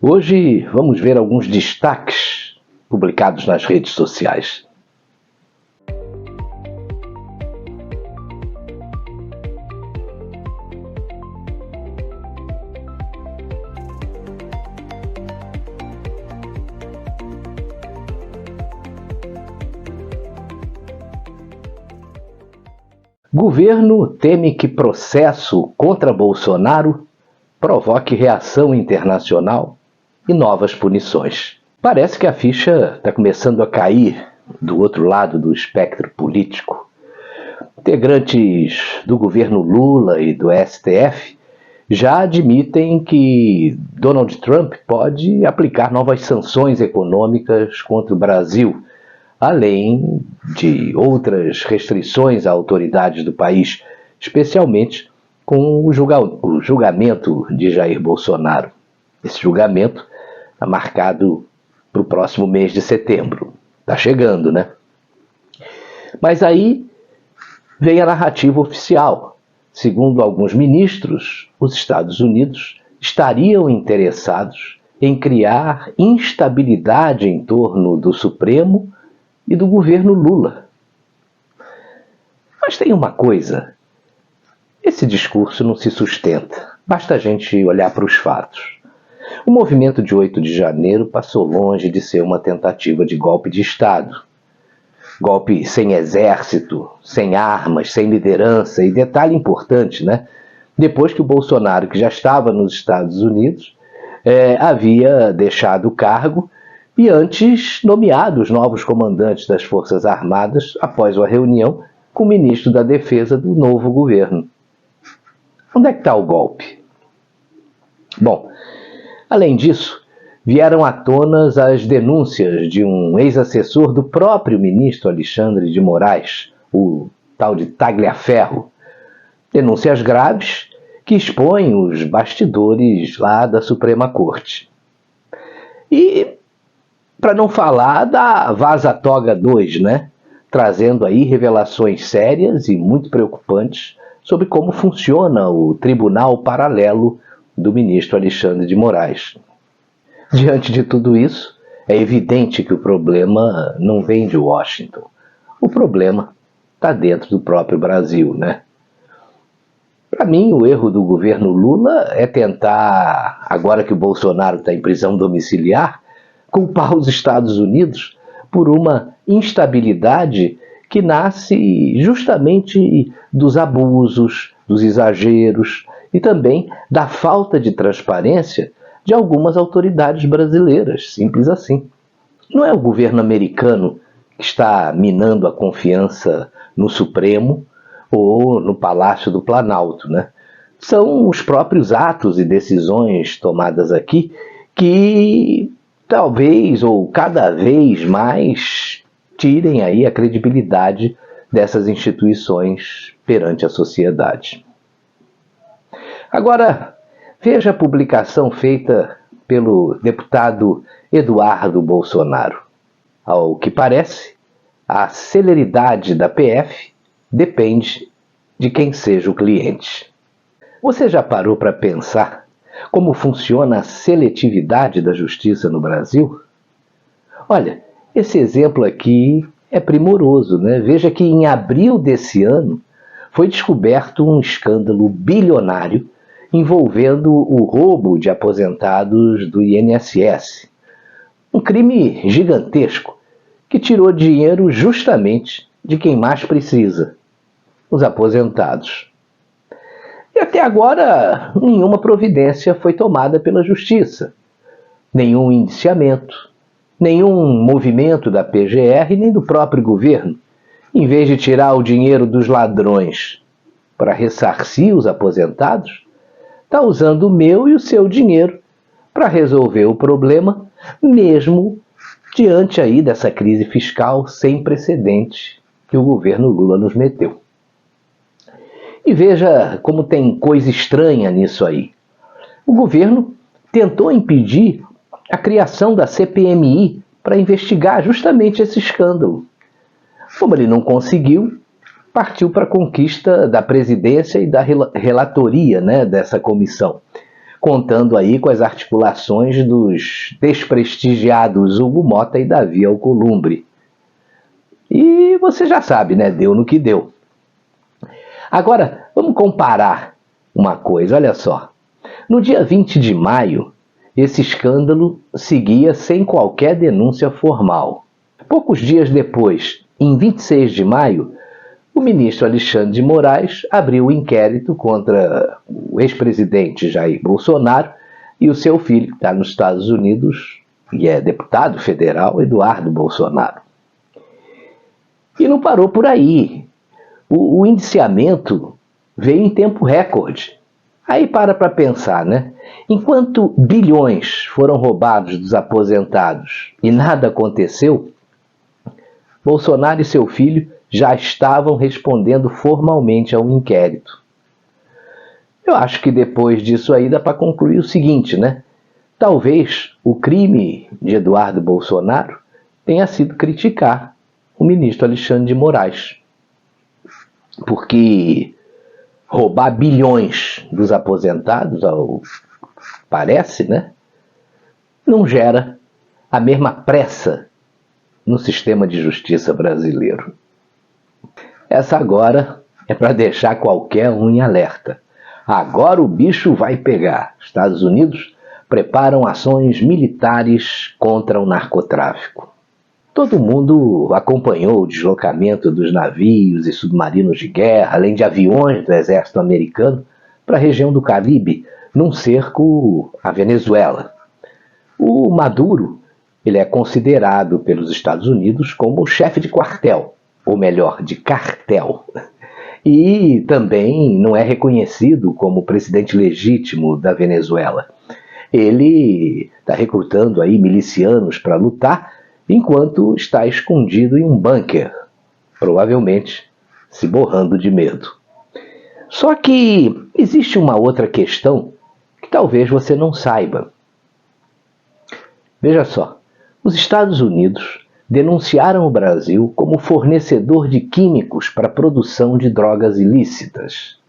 Hoje vamos ver alguns destaques publicados nas redes sociais. Governo teme que processo contra Bolsonaro provoque reação internacional e novas punições. Parece que a ficha está começando a cair do outro lado do espectro político. Integrantes do governo Lula e do STF já admitem que Donald Trump pode aplicar novas sanções econômicas contra o Brasil, além de outras restrições a autoridades do país, especialmente com o julgamento de Jair Bolsonaro. Esse julgamento está marcado para o próximo mês de setembro. Está chegando, né? Mas aí vem a narrativa oficial. Segundo alguns ministros, os Estados Unidos estariam interessados em criar instabilidade em torno do Supremo e do governo Lula. Mas tem uma coisa, esse discurso não se sustenta, basta a gente olhar para os fatos. O movimento de 8 de janeiro passou longe de ser uma tentativa de golpe de Estado. Golpe sem exército, sem armas, sem liderança, e detalhe importante, né? Depois que o Bolsonaro, que já estava nos Estados Unidos, havia deixado o cargo, e antes nomeado os novos comandantes das Forças Armadas após uma reunião com o ministro da Defesa do novo governo. Onde é que está o golpe? Bom, além disso, vieram à tona as denúncias de um ex-assessor do próprio ministro Alexandre de Moraes, o tal de Tagliaferro. Denúncias graves que expõem os bastidores lá da Suprema Corte. E para não falar da Vaza Toga 2, né? Trazendo aí revelações sérias e muito preocupantes sobre como funciona o tribunal paralelo do ministro Alexandre de Moraes. Diante de tudo isso, é evidente que o problema não vem de Washington. O problema está dentro do próprio Brasil, né? Para mim, o erro do governo Lula é tentar, agora que o Bolsonaro está em prisão domiciliar, culpar os Estados Unidos por uma instabilidade que nasce justamente dos abusos, dos exageros e também da falta de transparência de algumas autoridades brasileiras, simples assim. Não é o governo americano que está minando a confiança no Supremo ou no Palácio do Planalto, né? São os próprios atos e decisões tomadas aqui que talvez ou cada vez mais tirem aí a credibilidade dessas instituições perante a sociedade. Agora, veja a publicação feita pelo deputado Eduardo Bolsonaro. Ao que parece, a celeridade da PF depende de quem seja o cliente. Você já parou para pensar como funciona a seletividade da justiça no Brasil? Olha, esse exemplo aqui é primoroso, né? Veja que em abril desse ano foi descoberto um escândalo bilionário envolvendo o roubo de aposentados do INSS. Um crime gigantesco que tirou dinheiro justamente de quem mais precisa, os aposentados. E até agora, nenhuma providência foi tomada pela Justiça. Nenhum indiciamento, nenhum movimento da PGR nem do próprio governo, em vez de tirar o dinheiro dos ladrões para ressarcir os aposentados, está usando o meu e o seu dinheiro para resolver o problema, mesmo diante aí dessa crise fiscal sem precedentes que o governo Lula nos meteu. E veja como tem coisa estranha nisso aí. O governo tentou impedir a criação da CPMI para investigar justamente esse escândalo. Como ele não conseguiu, partiu para a conquista da presidência e da relatoria, né, dessa comissão, contando aí com as articulações dos desprestigiados Hugo Motta e Davi Alcolumbre. E você já sabe, né? Deu no que deu. Agora, vamos comparar uma coisa, olha só. No dia 20 de maio, esse escândalo seguia sem qualquer denúncia formal. Poucos dias depois, em 26 de maio, o ministro Alexandre de Moraes abriu o inquérito contra o ex-presidente Jair Bolsonaro e o seu filho, que está nos Estados Unidos e é deputado federal, Eduardo Bolsonaro. E não parou por aí. O indiciamento veio em tempo recorde. Aí para pensar, né? Enquanto bilhões foram roubados dos aposentados e nada aconteceu, Bolsonaro e seu filho já estavam respondendo formalmente ao inquérito. Eu acho que depois disso aí dá para concluir o seguinte, né? Talvez o crime de Eduardo Bolsonaro tenha sido criticar o ministro Alexandre de Moraes. Porque roubar bilhões dos aposentados, parece, né? Não gera a mesma pressa no sistema de justiça brasileiro. Essa agora é para deixar qualquer um em alerta. Agora o bicho vai pegar. Estados Unidos preparam ações militares contra o narcotráfico. Todo mundo acompanhou o deslocamento dos navios e submarinos de guerra, além de aviões do exército americano, para a região do Caribe, num cerco à Venezuela. O Maduro, ele é considerado pelos Estados Unidos como o chefe de quartel, ou melhor, de cartel. E também não é reconhecido como presidente legítimo da Venezuela. Ele está recrutando aí milicianos para lutar, enquanto está escondido em um bunker, provavelmente se borrando de medo. Só que existe uma outra questão que talvez você não saiba. Veja só, os Estados Unidos denunciaram o Brasil como fornecedor de químicos para a produção de drogas ilícitas.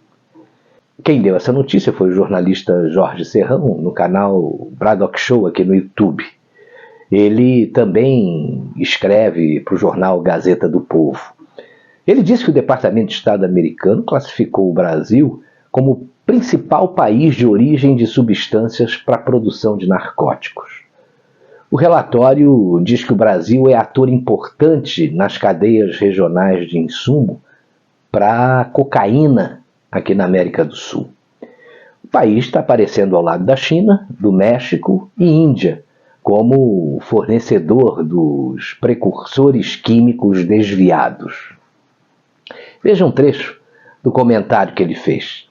Quem deu essa notícia foi o jornalista Jorge Serrão, no canal Braddock Show aqui no YouTube. Ele também escreve para o jornal Gazeta do Povo. Ele disse que o Departamento de Estado americano classificou o Brasil como o principal país de origem de substâncias para a produção de narcóticos. O relatório diz que o Brasil é ator importante nas cadeias regionais de insumo para cocaína aqui na América do Sul. O país está aparecendo ao lado da China, do México e Índia, como fornecedor dos precursores químicos desviados. Veja um trecho do comentário que ele fez.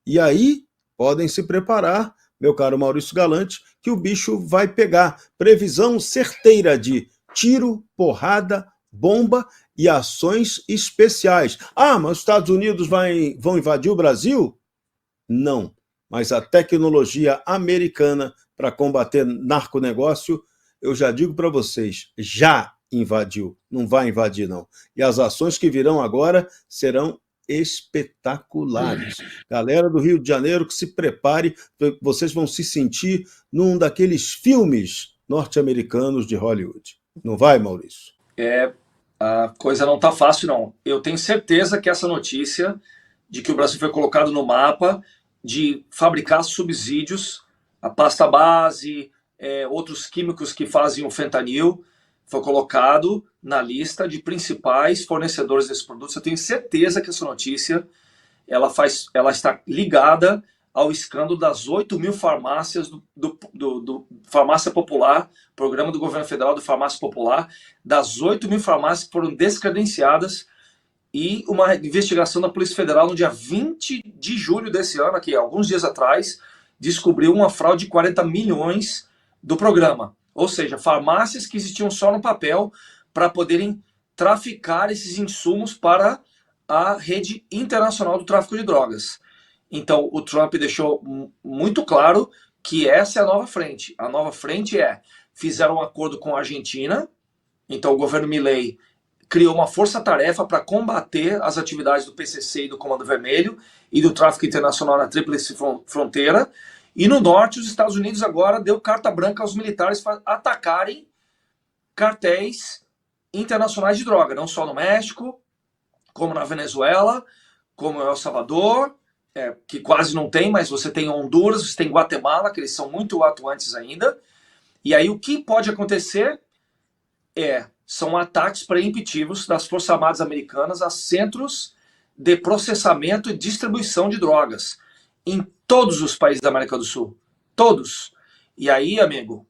E aí, podem se preparar, meu caro Maurício Galante, que o bicho vai pegar. Previsão certeira de tiro, porrada, bomba e ações especiais. Ah, mas os Estados Unidos vão invadir o Brasil? Não, mas a tecnologia americana para combater narconegócio, eu já digo para vocês, já invadiu, não vai invadir não. E as ações que virão agora serão espetaculares. Galera do Rio de Janeiro, que se prepare, vocês vão se sentir num daqueles filmes norte-americanos de Hollywood. Não vai, Maurício? A coisa não está fácil, não. Eu tenho certeza que essa notícia de que o Brasil foi colocado no mapa de fabricar subsídios, a pasta base, outros químicos que fazem o fentanil, foi colocado na lista de principais fornecedores desses produtos. Eu tenho certeza que essa notícia ela está ligada ao escândalo das 8.000 farmácias do Farmácia Popular, programa do governo federal do Farmácia Popular, das 8.000 farmácias que foram descredenciadas, e uma investigação da Polícia Federal no dia 20 de julho desse ano, aqui, alguns dias atrás, descobriu uma fraude de 40 milhões do programa. Ou seja, farmácias que existiam só no papel para poderem traficar esses insumos para a rede internacional do tráfico de drogas. Então, o Trump deixou muito claro que essa é a nova frente. A nova frente fizeram um acordo com a Argentina, então o governo Milei criou uma força-tarefa para combater as atividades do PCC e do Comando Vermelho e do tráfico internacional na Tríplice Fronteira, E no norte, os Estados Unidos agora deu carta branca aos militares para atacarem cartéis internacionais de droga, não só no México, como na Venezuela, como El Salvador, que quase não tem, mas você tem Honduras, você tem Guatemala, que eles são muito atuantes ainda. E aí o que pode acontecer são ataques preemptivos das Forças Armadas Americanas a centros de processamento e distribuição de drogas em todos os países da América do Sul. Todos. E aí, amigo,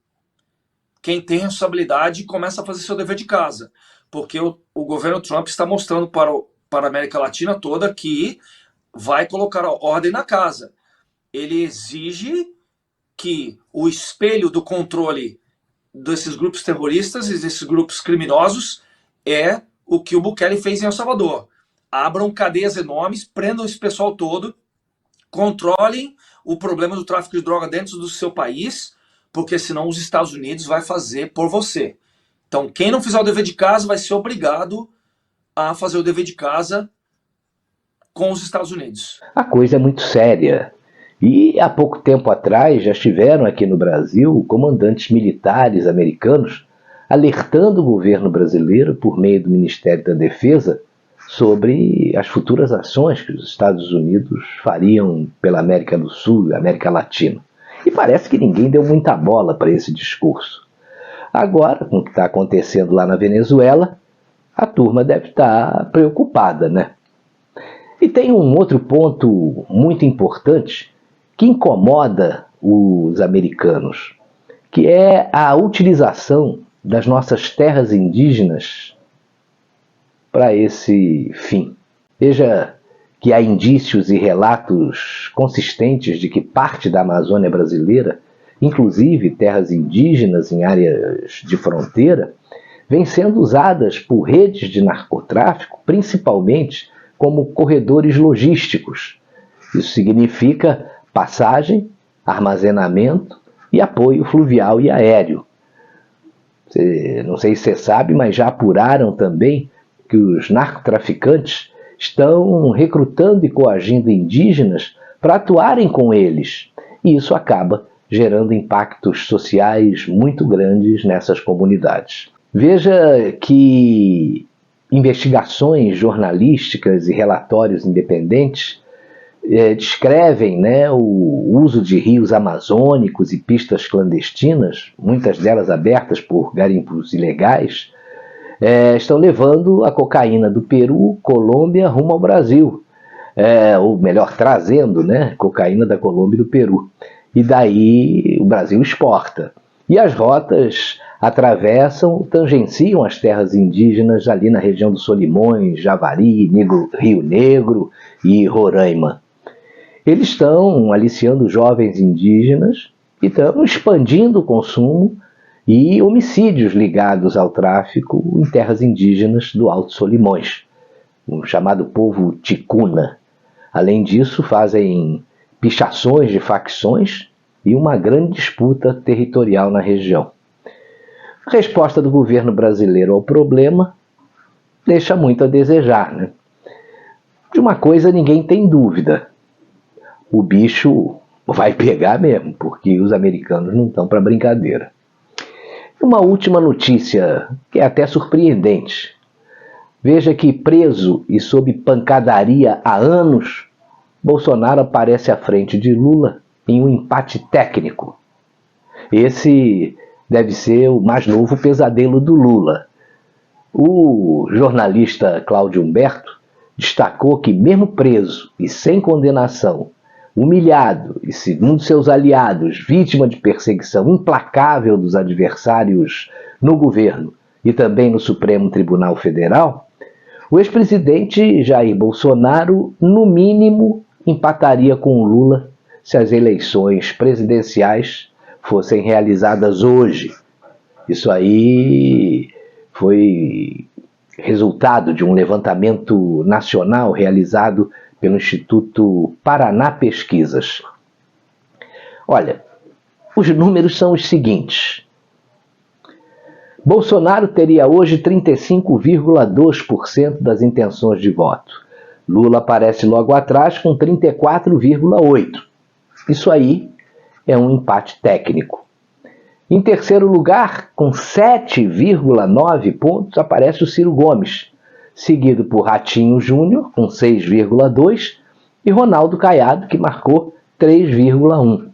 quem tem responsabilidade começa a fazer seu dever de casa. Porque o governo Trump está mostrando para a América Latina toda que vai colocar a ordem na casa. Ele exige que o espelho do controle desses grupos terroristas e desses grupos criminosos é o que o Bukele fez em El Salvador. Abram cadeias enormes, prendam esse pessoal todo, controlem o problema do tráfico de droga dentro do seu país, porque senão os Estados Unidos vai fazer por você. Então, quem não fizer o dever de casa vai ser obrigado a fazer o dever de casa com os Estados Unidos. A coisa é muito séria. E há pouco tempo atrás já estiveram aqui no Brasil comandantes militares americanos alertando o governo brasileiro por meio do Ministério da Defesa sobre as futuras ações que os Estados Unidos fariam pela América do Sul e América Latina. E parece que ninguém deu muita bola para esse discurso. Agora, com o que está acontecendo lá na Venezuela, a turma deve estar preocupada, né? E tem um outro ponto muito importante que incomoda os americanos, que é a utilização das nossas terras indígenas para esse fim. Veja que há indícios e relatos consistentes de que parte da Amazônia brasileira, inclusive terras indígenas em áreas de fronteira, vêm sendo usadas por redes de narcotráfico, principalmente como corredores logísticos. Isso significa passagem, armazenamento e apoio fluvial e aéreo. Não sei se você sabe, mas já apuraram também que os narcotraficantes estão recrutando e coagindo indígenas para atuarem com eles. E isso acaba gerando impactos sociais muito grandes nessas comunidades. Veja que investigações jornalísticas e relatórios independentes descrevem, né, o uso de rios amazônicos e pistas clandestinas, muitas delas abertas por garimpos ilegais, estão levando a cocaína do Peru, Colômbia, rumo ao Brasil. Ou melhor, trazendo, né, cocaína da Colômbia e do Peru. E daí o Brasil exporta. E as rotas tangenciam as terras indígenas ali na região do Solimões, Javari, Rio Negro e Roraima. Eles estão aliciando jovens indígenas e estão expandindo o consumo e homicídios ligados ao tráfico em terras indígenas do Alto Solimões, o chamado povo ticuna. Além disso, fazem pichações de facções e uma grande disputa territorial na região. A resposta do governo brasileiro ao problema deixa muito a desejar, né? De uma coisa ninguém tem dúvida: o bicho vai pegar mesmo, porque os americanos não estão para brincadeira. Uma última notícia que é até surpreendente. Veja que, preso e sob pancadaria há anos, Bolsonaro aparece à frente de Lula em um empate técnico. Esse deve ser o mais novo pesadelo do Lula. O jornalista Cláudio Humberto destacou que, mesmo preso e sem condenação, humilhado e, segundo seus aliados, vítima de perseguição implacável dos adversários no governo e também no Supremo Tribunal Federal, o ex-presidente Jair Bolsonaro, no mínimo, empataria com o Lula se as eleições presidenciais fossem realizadas hoje. Isso aí foi resultado de um levantamento nacional realizado pelo Instituto Paraná Pesquisas. Olha, os números são os seguintes. Bolsonaro teria hoje 35,2% das intenções de voto. Lula aparece logo atrás com 34,8%. Isso aí é um empate técnico. Em terceiro lugar, com 7,9 pontos, aparece o Ciro Gomes, seguido por Ratinho Júnior, com 6,2, e Ronaldo Caiado, que marcou 3,1.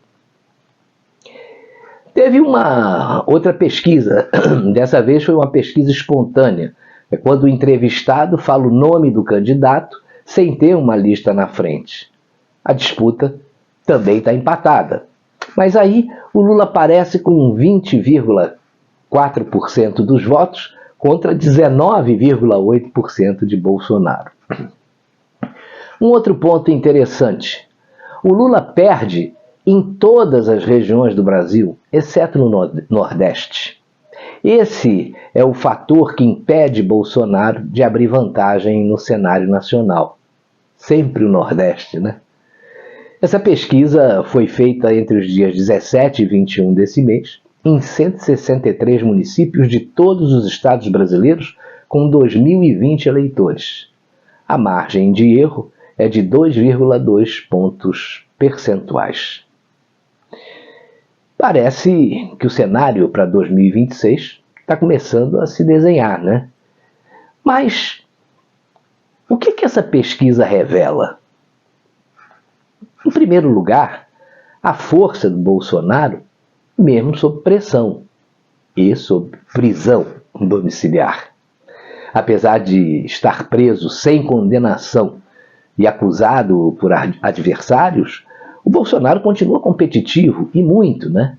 Teve uma outra pesquisa, dessa vez foi uma pesquisa espontânea, é quando o entrevistado fala o nome do candidato sem ter uma lista na frente. A disputa também está empatada. Mas aí o Lula aparece com 20,4% dos votos contra 19,8% de Bolsonaro. Um outro ponto interessante. O Lula perde em todas as regiões do Brasil, exceto no Nordeste. Esse é o fator que impede Bolsonaro de abrir vantagem no cenário nacional. Sempre o Nordeste, né? Essa pesquisa foi feita entre os dias 17 e 21 desse mês, em 163 municípios de todos os estados brasileiros, com 2.020 eleitores. A margem de erro é de 2,2 pontos percentuais. Parece que o cenário para 2026 está começando a se desenhar, né? Mas o que essa pesquisa revela? Em primeiro lugar, a força do Bolsonaro, mesmo sob pressão e sob prisão domiciliar. Apesar de estar preso sem condenação e acusado por adversários, o Bolsonaro continua competitivo e muito, né?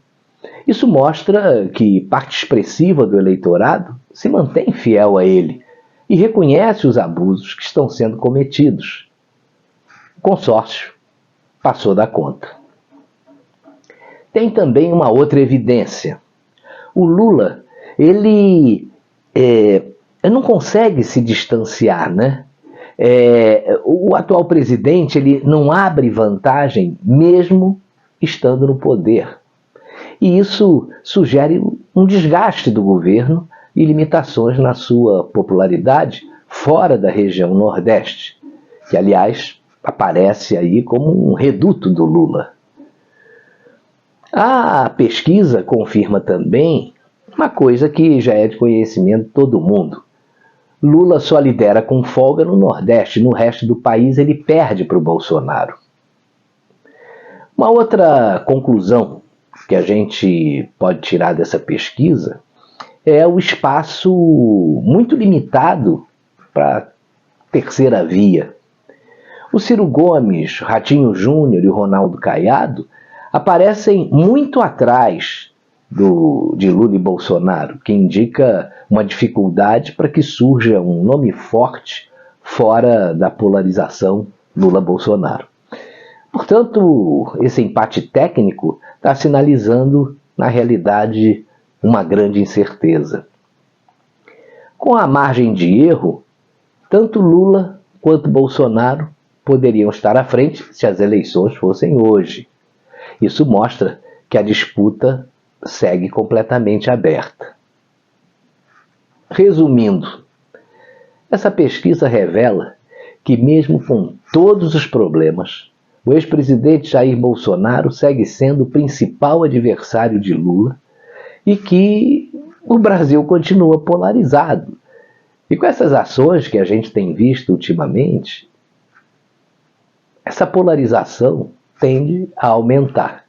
Isso mostra que parte expressiva do eleitorado se mantém fiel a ele e reconhece os abusos que estão sendo cometidos. O consórcio passou da conta. Tem também uma outra evidência. O Lula, ele não consegue se distanciar, né? O atual presidente, ele não abre vantagem mesmo estando no poder. E isso sugere um desgaste do governo e limitações na sua popularidade fora da região Nordeste, que, aliás, aparece aí como um reduto do Lula. A pesquisa confirma também uma coisa que já é de conhecimento de todo mundo. Lula só lidera com folga no Nordeste, no resto do país ele perde para o Bolsonaro. Uma outra conclusão que a gente pode tirar dessa pesquisa é o espaço muito limitado para a terceira via. O Ciro Gomes, Ratinho Júnior e o Ronaldo Caiado aparecem muito atrás de Lula e Bolsonaro, que indica uma dificuldade para que surja um nome forte fora da polarização Lula-Bolsonaro. Portanto, esse empate técnico está sinalizando, na realidade, uma grande incerteza. Com a margem de erro, tanto Lula quanto Bolsonaro poderiam estar à frente se as eleições fossem hoje. Isso mostra que a disputa segue completamente aberta. Resumindo, essa pesquisa revela que mesmo com todos os problemas, o ex-presidente Jair Bolsonaro segue sendo o principal adversário de Lula e que o Brasil continua polarizado. E com essas ações que a gente tem visto ultimamente, essa polarização tende a aumentar.